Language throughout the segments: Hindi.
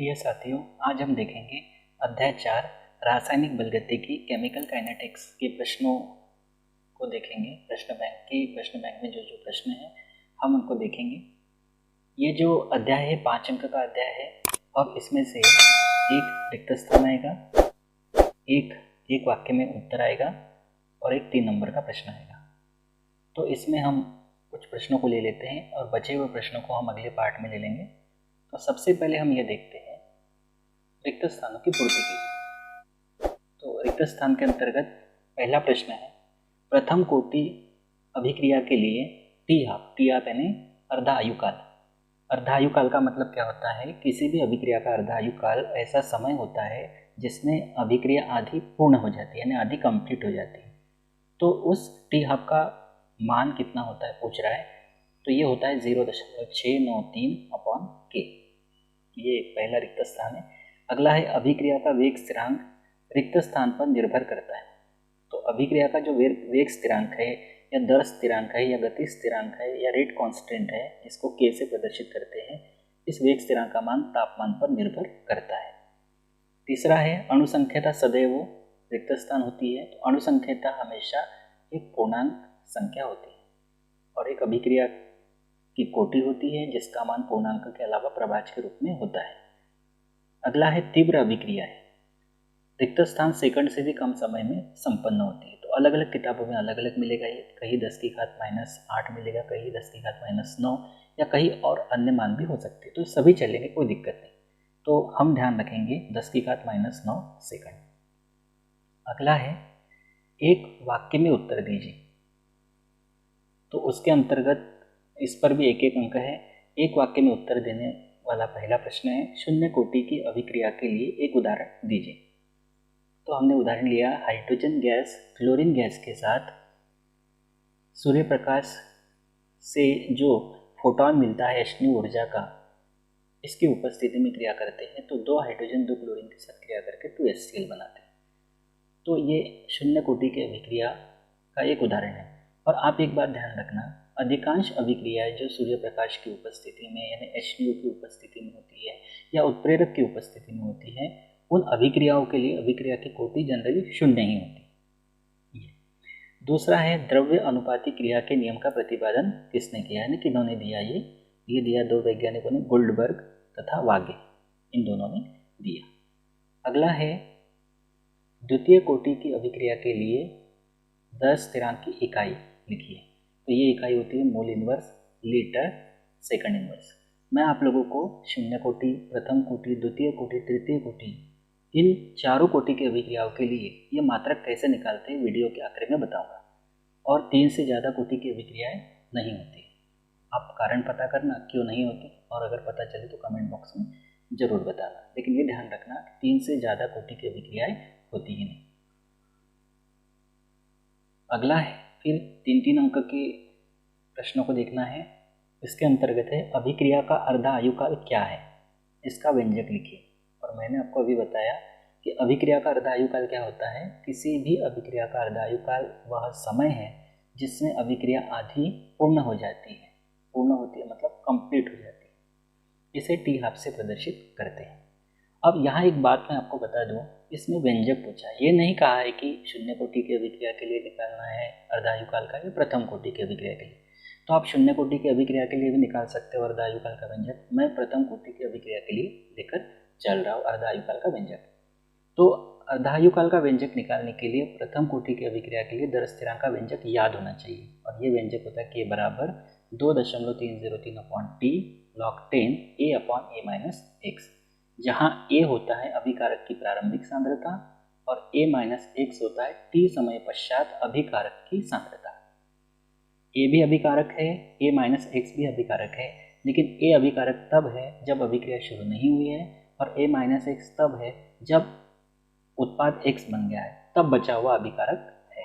प्रिय साथियों, आज हम देखेंगे अध्याय 4 रासायनिक बलगतिकी केमिकल काइनेटिक्स के प्रश्नों को देखेंगे। प्रश्न बैंक में जो जो प्रश्न हैं हम उनको देखेंगे। ये जो अध्याय है 5 अंक का अध्याय है और इसमें से एक रिक्त स्थान आएगा, एक वाक्य में उत्तर आएगा और एक 3 नंबर का प्रश्न आएगा। तो इसमें हम कुछ प्रश्नों को ले लेते हैं और बचे हुए प्रश्नों को हम अगले पार्ट में ले लेंगे। तो सबसे पहले हम ये देखते हैं रिक्त स्थानों की पूर्ति कीजिए। तो रिक्त स्थान के अंतर्गत पहला प्रश्न है, प्रथम कोटि अभिक्रिया के लिए टी हाफ यानी अर्धा आयुकाल। अर्धा आयुकाल का मतलब क्या होता है? किसी भी अभिक्रिया का अर्धा आयुकाल ऐसा समय होता है जिसमें अभिक्रिया आधी पूर्ण हो जाती है, यानी आधी कंप्लीट हो जाती है। तो उस टी हाफ का मान कितना होता है पूछ रहा है। तो ये होता है 0.693/K। ये पहला रिक्त स्थान है। अगला है अभिक्रिया का वेग स्थिरांक रिक्त स्थान पर निर्भर करता है। तो अभिक्रिया का जो वेग स्थिरांक है या दर स्थिरांक है या गति स्थिरांक है या रेट कांस्टेंट है, इसको K से प्रदर्शित करते हैं। इस वेग स्थिरांक का मान तापमान पर निर्भर करता है। तीसरा है अणुसंख्यता सदैव रिक्त स्थान होती है। तो अणुसंख्यता हमेशा एक पूर्णांक संख्या होती है और एक अभिक्रिया की कोटि होती है जिसका मान पूर्णांक के अलावा प्रभाज्य के रूप में होता है। अगला है तीव्र अभिक्रिया है। रिक्त स्थान सेकंड से भी कम समय में संपन्न होती है। तो अलग अलग किताबों में अलग अलग मिलेगा। ये कहीं 10⁻⁻8 मिलेगा, कहीं 10⁻�9 या कहीं और अन्य मान भी हो सकते हैं। तो सभी चलेंगे, कोई दिक्कत नहीं। तो हम ध्यान रखेंगे 10⁻⁹ सेकंड। अगला है एक वाक्य में उत्तर दीजिए। तो उसके अंतर्गत इस पर भी एक अंक है। एक वाक्य में उत्तर देने वाला पहला प्रश्न है, शून्य कोटि की अभिक्रिया के लिए एक उदाहरण दीजिए। तो हमने उदाहरण लिया, हाइड्रोजन गैस क्लोरीन गैस के साथ सूर्य प्रकाश से जो फोटोन मिलता है अश्मीय ऊर्जा का, इसकी उपस्थिति में क्रिया करते हैं। तो 2 हाइड्रोजन 2 क्लोरीन के साथ क्रिया करके 2HCl बनाते हैं। तो ये शून्य कोटि की अभिक्रिया का एक उदाहरण है। और आप एक बात ध्यान रखना, अधिकांश अभिक्रियाएं जो सूर्य प्रकाश की उपस्थिति में यानी HNO की उपस्थिति में होती है या उत्प्रेरक की उपस्थिति में होती है, उन अभिक्रियाओं के लिए अभिक्रिया की कोटि जनरली शून्य ही होती है। दूसरा है द्रव्य अनुपाती क्रिया के नियम का प्रतिपादन किसने किया, यानी किन्होंने दिया? ये दिया 2 वैज्ञानिकों ने, गोल्डबर्ग तथा वागे, इन दोनों ने दिया। अगला है द्वितीय कोटि की अभिक्रिया के लिए दर स्थिरांक की इकाई लिखिए। तो ये इकाई होती है mole inverse, litre, second inverse. मैं आप लोगों को शून्य कोटि, प्रथम कोटि, द्वितीय कोटि, तृतीय कोटि, इन चारों कोटि की अभिक्रियाओं के लिए ये मात्रक कैसे निकालते हैं वीडियो के आखिर में बताऊंगा। और 3 से ज़्यादा कोटि की अभिक्रियाएं नहीं होती। आप कारण पता करना क्यों नहीं होती, और अगर पता चले तो कमेंट बॉक्स में ज़रूर बताना। लेकिन ये ध्यान रखना कि 3 से ज़्यादा कोटि की अभिक्रियाएं होती ही नहीं। अगला है फिर 3 अंक के प्रश्नों को देखना है। इसके अंतर्गत है अभिक्रिया का अर्धा आयुकाल क्या है, इसका व्यंजक लिखिए। और मैंने आपको अभी बताया कि अभिक्रिया का अर्धा आयुकाल क्या होता है। किसी भी अभिक्रिया का अर्धा आयुकाल वह समय है जिसमें अभिक्रिया आधी पूर्ण हो जाती है। पूर्ण होती है मतलब कंप्लीट हो जाती है। इसे टी हाफ से प्रदर्शित करते हैं। अब यहाँ एक बात मैं आपको बता दूँ, इसमें व्यंजक पूछा है। ये नहीं कहा है कि शून्य कोटि की अभिक्रिया के लिए निकालना है अर्धा आयुकाल का या प्रथम कोटि की अभिक्रिया के लिए। तो आप शून्य कोटि की अभिक्रिया के लिए भी निकाल सकते हो अर्धा आयुकाल का व्यंजक। मैं प्रथम कोटि की अभिक्रिया के लिए लेकर चल रहा हूँ अर्धा आयुकाल का व्यंजक। तो अर्धा आयुकाल का व्यंजक निकालने के लिए प्रथम कोटि की अभिक्रिया के लिए दर स्थिरांक का व्यंजक याद होना चाहिए। और ये व्यंजक होता है K बराबर 2.303/T log 10 A/A-x, जहाँ A होता है अभिकारक की प्रारंभिक सांद्रता और A-x होता है T समय पश्चात अभिकारक की सांद्रता। A भी अभिकारक है, A-x भी अभिकारक है, लेकिन A अभिकारक तब है जब अभिक्रिया शुरू नहीं हुई है और A-x तब है जब उत्पाद X बन गया है, तब बचा हुआ अभिकारक है।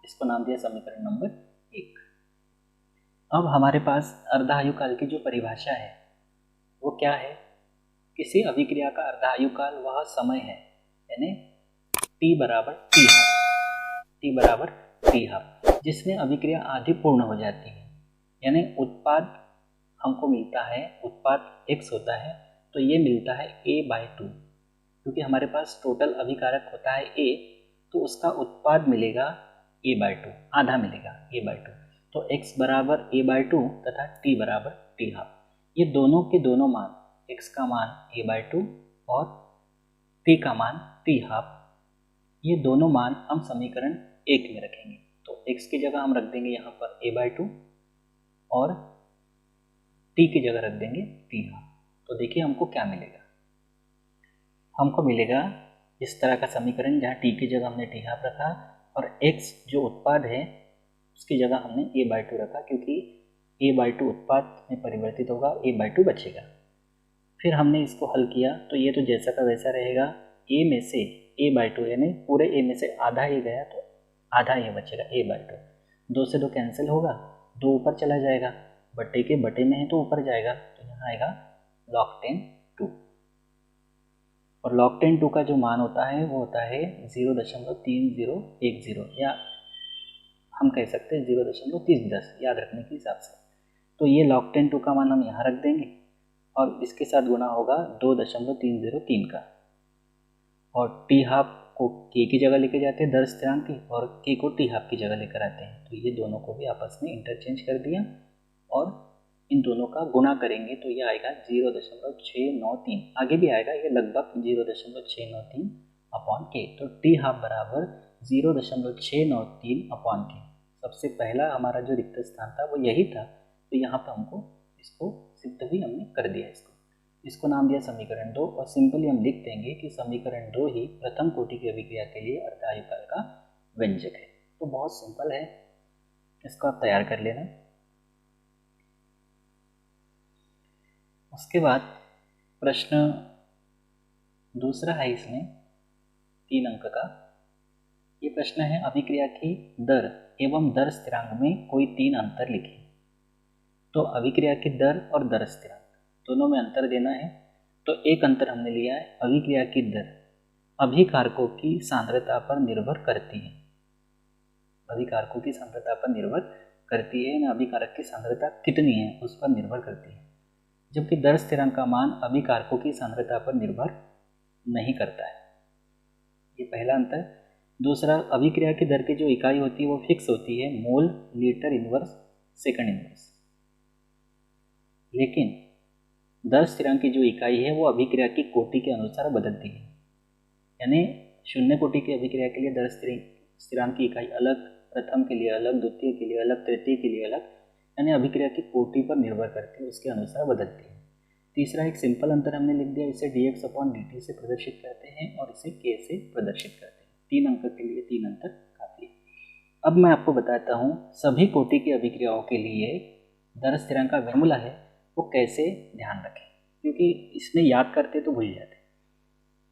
इसको नाम दिया समीकरण नंबर 1। अब हमारे पास अर्धा आयुकाल की जो परिभाषा है वो क्या है? किसी अभिक्रिया का अर्धा आयुकाल वह समय है, यानी T बराबर T हाफ, जिसमें अभिक्रिया आधी पूर्ण हो जाती है। यानी उत्पाद हमको मिलता है, उत्पाद X होता है तो ये मिलता है a/2, क्योंकि हमारे पास टोटल अभिकारक होता है a, तो उसका उत्पाद मिलेगा a/2, आधा मिलेगा a/2। तो x बराबर a/2 तथा t बराबर t½ ये दोनों के दोनों मान, x का मान a/2 और t का मान t½ ये दोनों मान हम समीकरण 1 में रखेंगे। तो x की जगह हम रख देंगे यहाँ पर a/2 और t की जगह रख देंगे t½ तो देखिए हमको क्या मिलेगा। हमको मिलेगा इस तरह का समीकरण जहाँ t की जगह हमने t½ रखा और x जो उत्पाद है उसकी जगह हमने a/2 रखा, क्योंकि a/2 उत्पाद में परिवर्तित होगा, a/2 बचेगा। फिर हमने इसको हल किया तो ये तो जैसा का वैसा रहेगा। a में से a/2 यानी पूरे a में से आधा ये गया तो आधा ये बचेगा a/2। 2 से 2 कैंसिल होगा, 2 ऊपर चला जाएगा, बटे के बटे में है तो ऊपर जाएगा, तो यहाँ आएगा log10 2 और log10 2 का जो मान होता है वो होता है 0.3010 या हम कह सकते हैं 0.3010 याद रखने के हिसाब से। तो ये log10 2 का मान हम यहाँ रख देंगे और इसके साथ गुणा होगा 2.303 का और t½ को k की जगह लेके जाते हैं दर स्थिरांक की और k को t½ की जगह लेकर आते हैं। तो ये दोनों को भी आपस में इंटरचेंज कर दिया और इन दोनों का गुणा करेंगे तो ये आएगा 0.693। आगे भी आएगा ये लगभग 0.693 अपॉन k। तो t½ बराबर 0.693 अपॉन k। सबसे पहला हमारा जो रिक्त स्थान था वो यही था, तो यहाँ पर हमको इसको सिद्ध भी हमने कर दिया। इसको नाम दिया समीकरण 2 और सिंपली हम लिख देंगे कि समीकरण 2 ही प्रथम कोटि की अभिक्रिया के लिए अर्धायुकाल का व्यंजक है। तो बहुत सिंपल है, इसको आप तैयार कर लेना। उसके बाद प्रश्न दूसरा है इसमें 3 अंक का। ये प्रश्न है अभिक्रिया की दर एवं दर स्थिरांक में कोई 3 अंतर लिखें। तो अभिक्रिया की दर और दर स्थिरांक दोनों में अंतर देना है। तो एक अंतर हमने लिया है, अभिक्रिया की दर अभिकारकों की सांद्रता पर निर्भर करती है। अभिकारकों की सांद्रता पर निर्भर करती है ना, अभिकारक की सांद्रता कितनी है उस पर निर्भर करती है, जबकि दर स्थिरांक का मान अभिकारकों की सांद्रता पर निर्भर नहीं करता है। ये पहला अंतर। दूसरा, अभिक्रिया की दर की जो इकाई होती है वो फिक्स होती है, मोल, लीटर इनवर्स, सेकंड इनवर्स। लेकिन दर स्थिरांक की जो इकाई है वो अभिक्रिया की कोटि के अनुसार बदलती है। यानी शून्य कोटि की अभिक्रिया के लिए दर स्थिरांक की इकाई अलग, प्रथम के लिए अलग, द्वितीय के लिए अलग, तृतीय के लिए अलग, यानी अभिक्रिया की कोटि पर निर्भर करती है, उसके अनुसार बदलती है। तीसरा एक सिंपल अंतर हमने लिख दिया, इसे dx/dt से प्रदर्शित करते हैं और इसे k से प्रदर्शित करते हैं। 3 अंक के लिए 3 अंतर काफी है। अब मैं आपको बताता हूँ सभी कोटि की अभिक्रियाओं के लिए दर स्थिरांक का फॉर्मूला है वो कैसे ध्यान रखें, क्योंकि इसमें याद करते तो भूल जाते।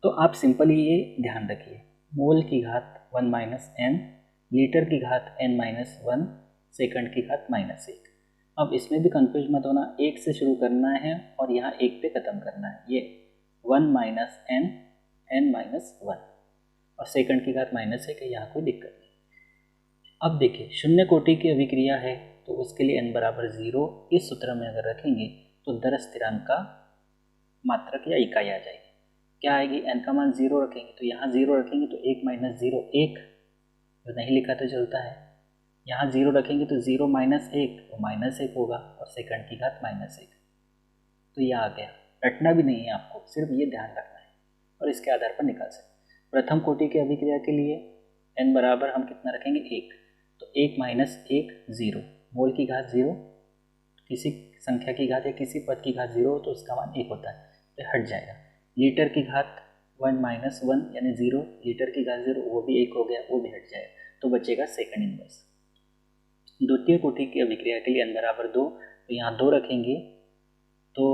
तो आप सिंपली ये ध्यान रखिए, मोल की घात 1 - n, लीटर की घात n-1, सेकंड की घात -1। अब इसमें भी कंफ्यूज मत होना, 1 से शुरू करना है और यहाँ 1 पे ख़त्म करना है। ये 1 - n, n-1 और सेकंड की घात -1 है, यहाँ कोई दिक्कत नहीं। अब देखिए शून्य कोटि की अभिक्रिया है तो उसके लिए n बराबर 0 इस सूत्र में अगर रखेंगे तो दर स्थिरांक का मात्रक या इकाई आ जाएगी। क्या आएगी, n का मान 0 रखेंगे तो यहाँ 0 रखेंगे तो 1 - 0 1, जो नहीं लिखा तो चलता है। यहाँ 0 रखेंगे तो 0 - 1 तो -1 होगा और सेकंड की घात -1। तो ये आ गया, रटना भी नहीं है आपको, सिर्फ ये ध्यान रखना है और इसके आधार पर निकाल सकते। प्रथम कोटि की अभिक्रिया के लिए n बराबर हम कितना रखेंगे 1, तो 1 - 1 0, मोल की घात 0, किसी संख्या की घात या किसी पद की घात 0 हो तो उसका मान 1 होता है, तो हट जाएगा। लीटर की घात 1 - 1 यानी 0, लीटर की घात 0 वो भी 1 हो गया, वो भी हट जाएगा, तो बचेगा सेकंड इनवर्स। द्वितीय कोटि की अभिक्रिया के लिए n बराबर 2, तो यहाँ 2 रखेंगे तो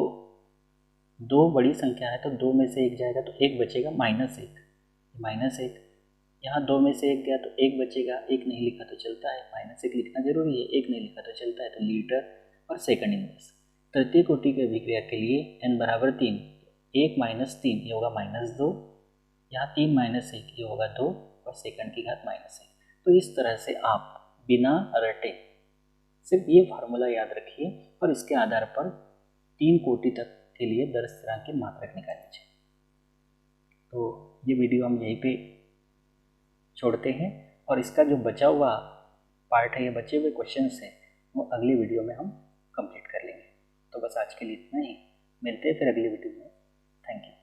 2 बड़ी संख्या है तो 2 में से 1 जाएगा तो 1 बचेगा -1, यहाँ 2 में से 1 गया तो 1 बचेगा, 1 नहीं लिखा तो चलता है, -1 लिखना जरूरी है, 1 नहीं लिखा तो चलता है, तो लीटर और सेकंड इनवर्स। तृतीय कोटि की अभिक्रिया के लिए n बराबर 3, 1 - 3 ये होगा -2, यहाँ 3 - 1 ये होगा 2 और सेकंड की घात -1। तो इस तरह से आप बिना रटे सिर्फ ये फार्मूला याद रखिए और इसके आधार पर 3 कोटि तक के लिए दर स्थिरांक की मात्रक निकालनी चाहिए। तो ये वीडियो हम यहीं पे छोड़ते हैं और इसका जो बचा हुआ पार्ट है या बचे हुए क्वेश्चंस हैं वो अगली वीडियो में हम कंप्लीट कर लेंगे। तो बस आज के लिए इतना ही, मिलते हैं फिर अगली वीडियो में। Thank you.